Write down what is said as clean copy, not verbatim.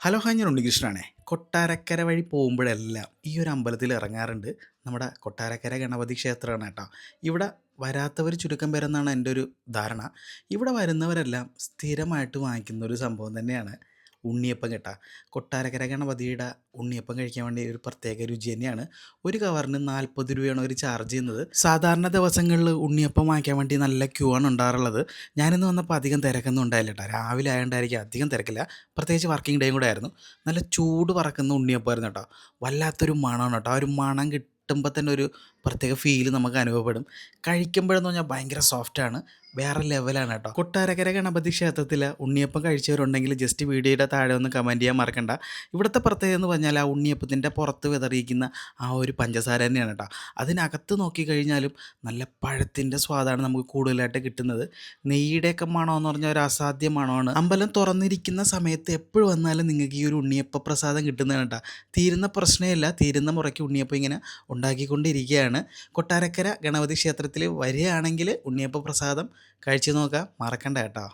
Hello hi, ഞാൻ ഉണ്ണികൃഷ്ണനാണേ. കൊട്ടാരക്കര വഴി പോകുമ്പോഴെല്ലാം ഈ ഒരു അമ്പലത്തിൽ ഇറങ്ങാറുണ്ട്. നമ്മുടെ കൊട്ടാരക്കര ഗണപതി ക്ഷേത്രമാണ് കേട്ടോ. ഇവിടെ വരാത്തവർ ചുരുക്കം പേരെന്നാണ് എൻ്റെ ഒരു ധാരണ. ഇവിടെ വരുന്നവരെല്ലാം സ്ഥിരമായിട്ട് വാങ്ങിക്കുന്ന ഒരു സംഭവം തന്നെയാണ് ഉണ്ണിയപ്പം കേട്ടോ. കൊട്ടാരക്കര ഗണപതിയുടെ ഉണ്ണിയപ്പം കഴിക്കാൻ വേണ്ടി ഒരു പ്രത്യേക രുചി തന്നെയാണ്. ഒരു കവറിന് 40 രൂപയാണ് അവർ ചാർജ് ചെയ്യുന്നത്. സാധാരണ ദിവസങ്ങളിൽ ഉണ്ണിയപ്പം വാങ്ങിക്കാൻ വേണ്ടി നല്ല ക്യൂ ആണ് ഉണ്ടാകാറുള്ളത്. ഞാനിന്ന് വന്നപ്പോൾ അധികം തിരക്കൊന്നും ഉണ്ടായില്ല കേട്ടോ. രാവിലെ ആയതുകൊണ്ടായിരിക്കും അധികം തിരക്കില്ല. പ്രത്യേകിച്ച് വർക്കിംഗ് ഡേയും കൂടെ ആയിരുന്നു. നല്ല ചൂട് പറക്കുന്ന ഉണ്ണിയപ്പമായിരുന്നു കേട്ടോ. വല്ലാത്തൊരു മണമാണ് കേട്ടോ. ആ ഒരു മണം കിട്ടുമ്പോൾ തന്നെ ഒരു പ്രത്യേക ഫീല് നമുക്ക് അനുഭവപ്പെടും. കഴിക്കുമ്പോഴെന്ന് പറഞ്ഞാൽ ഭയങ്കര സോഫ്റ്റാണ്, വേറെ ലെവലാണ് കേട്ടോ. കൊട്ടാരക്കര ഗണപതി ക്ഷേത്രത്തിൽ ഉണ്ണിയപ്പം കഴിച്ചവരുണ്ടെങ്കിൽ ജസ്റ്റ് വീഡിയോയുടെ താഴെ ഒന്ന് കമൻറ്റ് ചെയ്യാൻ മറക്കണ്ട. ഇവിടുത്തെ പ്രത്യേകത എന്ന് പറഞ്ഞാൽ ആ ഉണ്ണിയപ്പത്തിൻ്റെ പുറത്ത് വിതറിയിരിക്കുന്ന ആ ഒരു പഞ്ചസാര തന്നെയാണ് കേട്ടോ. അതിനകത്ത് നോക്കിക്കഴിഞ്ഞാലും നല്ല പഴത്തിൻ്റെ സ്വാദാണ് നമുക്ക് കൂടുതലായിട്ട് കിട്ടുന്നത്. നെയ്യുടെയൊക്കെ മണമെന്ന് പറഞ്ഞാൽ ഒരു അസാധ്യ മണമാണ്. അമ്പലം തുറന്നിരിക്കുന്ന സമയത്ത് എപ്പോഴും വന്നാലും നിങ്ങൾക്ക് ഈ ഒരു ഉണ്ണിയപ്പ പ്രസാദം കിട്ടുന്നതാണ് കേട്ടോ. തീരുന്ന പ്രശ്നമില്ല, തീരുന്ന മുറയ്ക്ക് ഉണ്ണിയപ്പം ഇങ്ങനെ ഉണ്ടാക്കിക്കൊണ്ടിരിക്കുകയാണ്. കൊട്ടാരക്കര ഗണപതി ക്ഷേത്രത്തിൽ വരികയാണെങ്കിൽ ഉണ്ണിയപ്പ പ്രസാദം കഴിച്ചു നോക്കാം, മറക്കണ്ട കേട്ടോ.